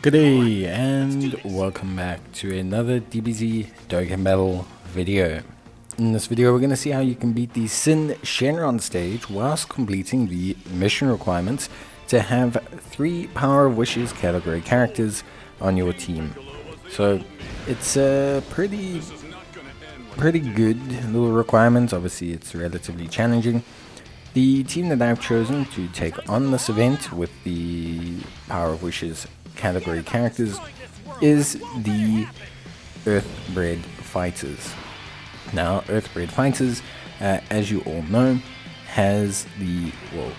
Good day and welcome back to another Dbz Dokkan battle video. In this video we're going to see how you can beat the Syn Shenron stage whilst completing the mission requirements to have 3 Power of Wishes category characters on your team. So it's a pretty good little requirement. Obviously it's relatively challenging. The team that I've chosen to take on this event with the Power of Wishes category characters is the Earthbred Fighters. Now, Earthbred Fighters, as you all know, has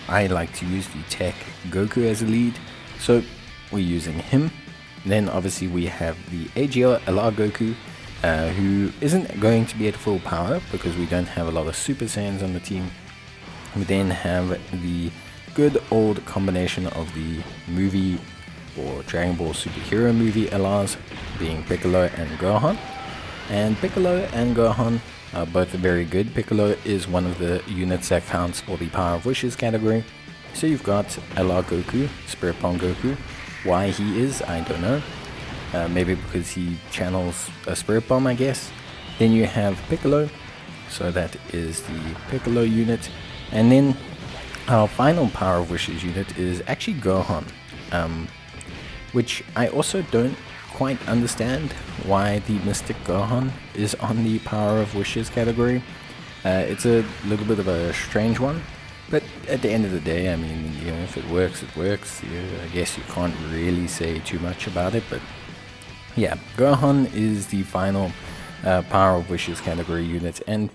I like to use the tech Goku as a lead, so we're using him. Then obviously we have the AGL LR Goku, who isn't going to be at full power because we don't have a lot of Super Saiyans on the team. We then have the good old combination of the movie or Dragon Ball superhero movie LRs, being Piccolo and Gohan. And Piccolo and Gohan are both very good. Piccolo is one of the units that counts for the Power of Wishes category. So you've got LR Goku, Spirit Bomb Goku. Why he is, I don't know. Maybe because he channels a Spirit Bomb, I guess. Then you have Piccolo, so that is the Piccolo unit. And then our final Power of Wishes unit is actually Gohan. Which I also don't quite understand why the Mystic Gohan is on the Power of Wishes category. It's a little bit of a strange one, but at the end of the day, I mean, if it works, it works. I guess you can't really say too much about it, but yeah, Gohan is the final Power of Wishes category unit, and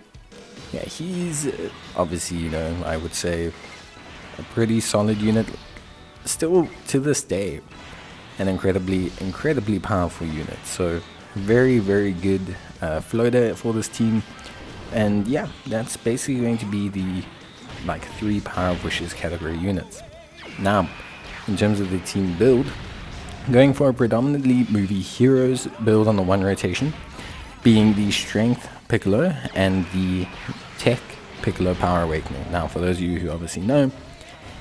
yeah, he's obviously, I would say a pretty solid unit, still to this day. An incredibly powerful unit. So very good floater for this team. And yeah, that's basically going to be the 3 Power of Wishes category units. Now, in terms of the team build, going for a predominantly movie heroes build on the 1 rotation, being the Strength Piccolo and the Tech Piccolo Power Awakening. Now, for those of you who obviously know,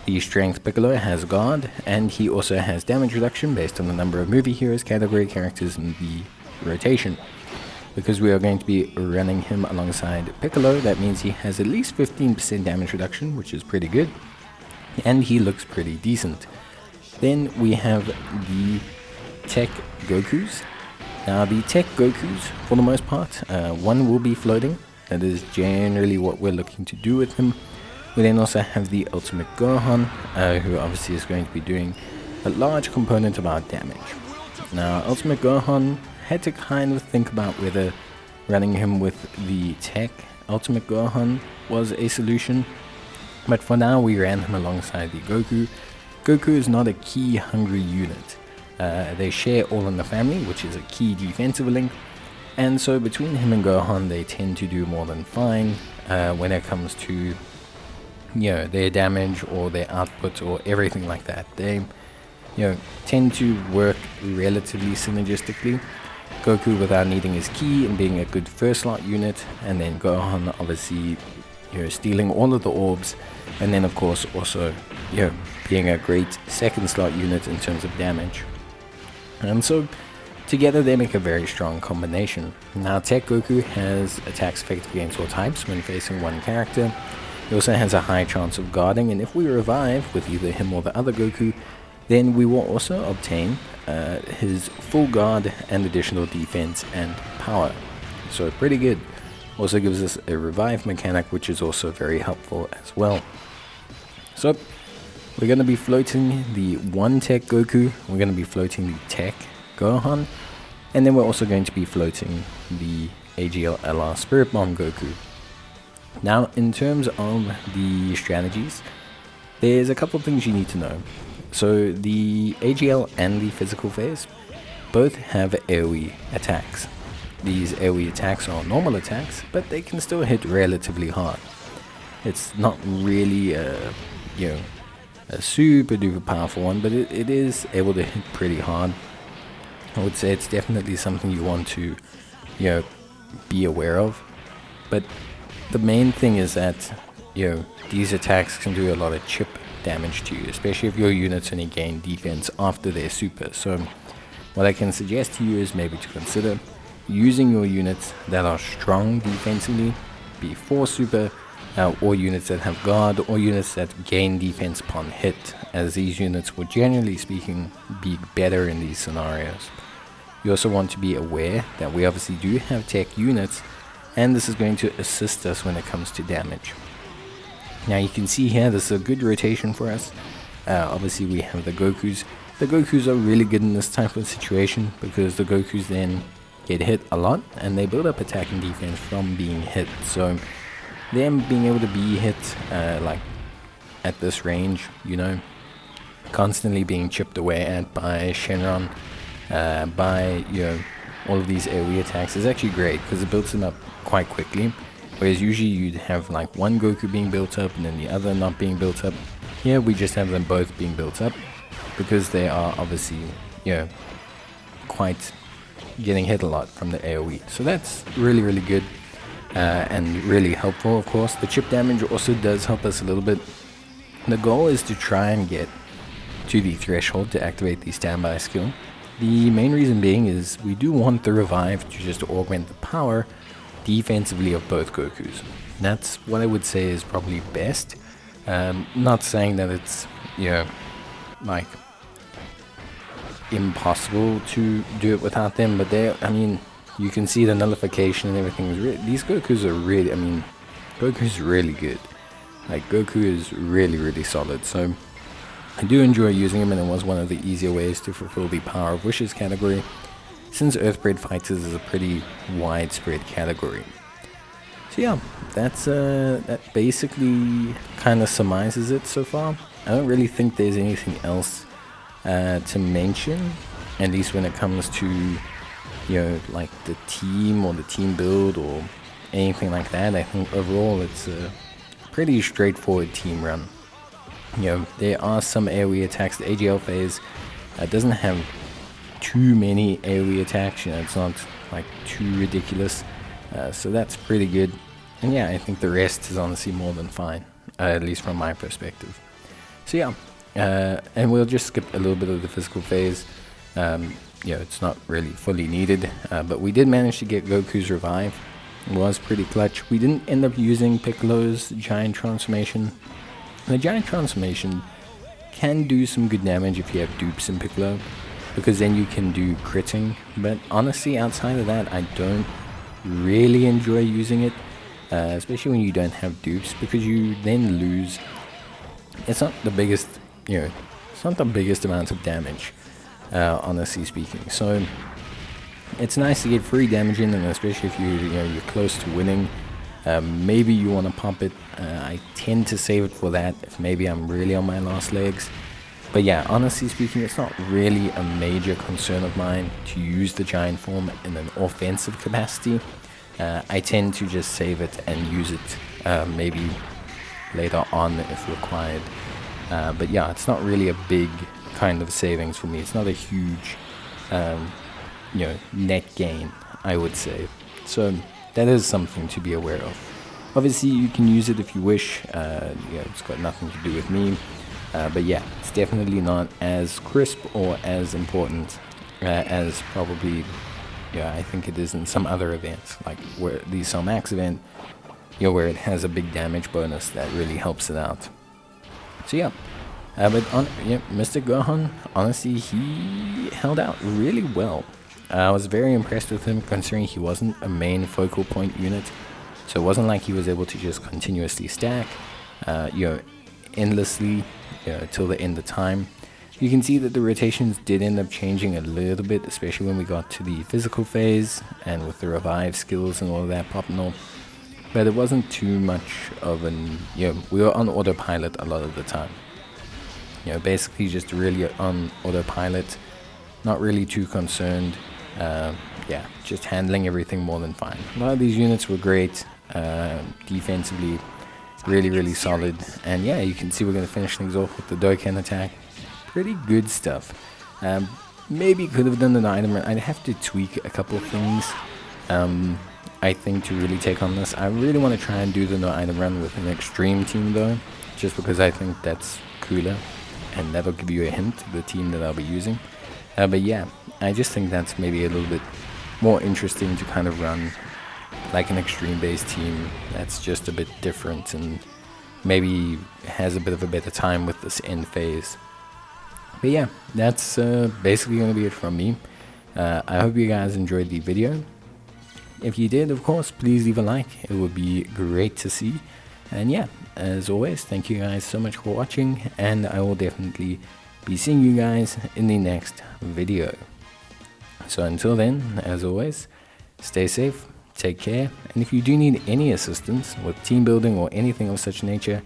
the Strength Piccolo has Guard, and he also has damage reduction based on the number of movie heroes category characters in the rotation. Because we are going to be running him alongside Piccolo, that means he has at least 15% damage reduction, which is pretty good, and he looks pretty decent. Then we have the Tech Gokus. Now the Tech Gokus, for the most part, one will be floating. That is generally what we're looking to do with him. We then also have the Ultimate Gohan, who obviously is going to be doing a large component of our damage. Now, Ultimate Gohan, had to kind of think about whether running him with the Tech Ultimate Gohan was a solution, but for now we ran him alongside the Goku. Goku is not a key hungry unit. They share all in the family, which is a key defensive link, and so between him and Gohan they tend to do more than fine when it comes to their damage or their output or everything like that. They tend to work relatively synergistically. Goku without needing his key and being a good first slot unit, and then Gohan obviously stealing all of the orbs, and then of course also being a great second slot unit in terms of damage. And so together they make a very strong combination. Now Tech Goku has attacks effective against all types when facing one character. He also has a high chance of guarding, and if we revive with either him or the other Goku, then we will also obtain his full guard and additional defense and power. So pretty good. Also gives us a revive mechanic, which is also very helpful as well. So we're going to be floating the 1 Tech Goku, we're going to be floating the Tech Gohan, and then we're also going to be floating the AGL LR Spirit Bomb Goku. Now, in terms of the strategies, there's a couple of things you need to know. So the AGL and the physical phase both have AoE attacks. These AoE attacks are normal attacks, but they can still hit relatively hard. It's not really a super duper powerful one, but it is able to hit pretty hard. I would say it's definitely something you want to be aware of. But the main thing is that these attacks can do a lot of chip damage to you, especially if your units only gain defense after their super. So what I can suggest to you is maybe to consider using your units that are strong defensively before super, or units that have guard, or units that gain defense upon hit, as these units will generally speaking be better in these scenarios. You also want to be aware that we obviously do have tech units, and this is going to assist us when it comes to damage. Now you can see here this is a good rotation for us. Obviously we have the Gokus. The Gokus are really good in this type of situation because the Gokus then get hit a lot and they build up attack and defense from being hit. So them being able to be hit like at this range, you know, constantly being chipped away at by Shenron, by, you know, all of these AoE attacks is actually great because it builds them up quite quickly. Whereas usually you'd have like one Goku being built up and then the other not being built up. Here we just have them both being built up because they are obviously, you know, quite getting hit a lot from the AoE. So that's really, really good and really helpful, of course. The chip damage also does help us a little bit. The goal is to try and get to the threshold to activate the standby skill. The main reason being is we do want the revive to just augment the power defensively of both Gokus. That's what I would say is probably best. Not saying that it's, you know, like impossible to do it without them, but they, I mean, you can see the nullification and everything is these Gokus are really, I mean, Goku's really good. Like Goku is really, really solid. So I do enjoy using him, and it was one of the easier ways to fulfill the Power of Wishes category, since Earthbred Fighters is a pretty widespread category. So yeah, that's that basically kind of surmises it so far. I don't really think there's anything else to mention, at least when it comes to, you know, like the team or the team build or anything like that. I think overall it's a pretty straightforward team run. You know, there are some AoE attacks. The AGL phase doesn't have too many AoE attacks, you know, it's not like too ridiculous, so that's pretty good. And yeah, I think the rest is honestly more than fine, at least from my perspective. So yeah, and we'll just skip a little bit of the physical phase. You know, it's not really fully needed, but we did manage to get Goku's revive. It was pretty clutch. We didn't end up using Piccolo's giant transformation. The giant transformation can do some good damage if you have dupes in Piccolo, because then you can do critting, but honestly outside of that I don't really enjoy using it, especially when you don't have dupes, because you then lose, it's not the biggest, you know, it's not the biggest amount of damage, honestly speaking. So it's nice to get free damage in, and especially if you're close to winning, maybe you want to pump it. I tend to save it for that if maybe I'm really on my last legs. But yeah, honestly speaking, it's not really a major concern of mine to use the giant form in an offensive capacity. I tend to just save it and use it maybe later on if required. But yeah, it's not really a big kind of savings for me. It's not a huge you know, net gain, I would say. So that is something to be aware of. Obviously you can use it if you wish, you know, it's got nothing to do with me. But yeah, it's definitely not as crisp or as important as probably, yeah, I think it is in some other events, like where the Cell Max event, you know, where it has a big damage bonus that really helps it out. So yeah, but Mr. Gohan, honestly, he held out really well. I was very impressed with him, considering he wasn't a main focal point unit, so it wasn't like he was able to just continuously stack, you know, endlessly, till the end of time. You can see that the rotations did end up changing a little bit, especially when we got to the physical phase and with the revive skills and all of that popping off. But it wasn't too much of an, you know, we were on autopilot a lot of the time. You know, basically just really on autopilot, not really too concerned. Yeah, just handling everything more than fine. A lot of these units were great, defensively, really, really solid. And yeah, you can see we're going to finish things off with the Dokkan attack. Pretty good stuff. Maybe could have done an item. I'd have to tweak a couple of things, I think, to really take on this. I really want to try and do the no item run with an extreme team though, just because I think that's cooler, and that'll give you a hint of the team that I'll be using. But yeah, I just think that's maybe a little bit more interesting to kind of run like an extreme based team that's just a bit different and maybe has a bit of a better time with this end phase. But yeah, that's basically going to be it from me. I hope you guys enjoyed the video. If you did, of course, please leave a like. It would be great to see. And yeah, as always, thank you guys so much for watching, and I will definitely be seeing you guys in the next video. So until then, as always, stay safe, take care, and if you do need any assistance with team building or anything of such nature,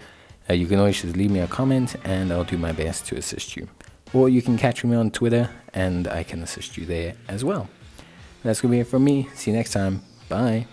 you can always just leave me a comment and I'll do my best to assist you. Or you can catch me on Twitter and I can assist you there as well. That's going to be it from me. See you next time. Bye.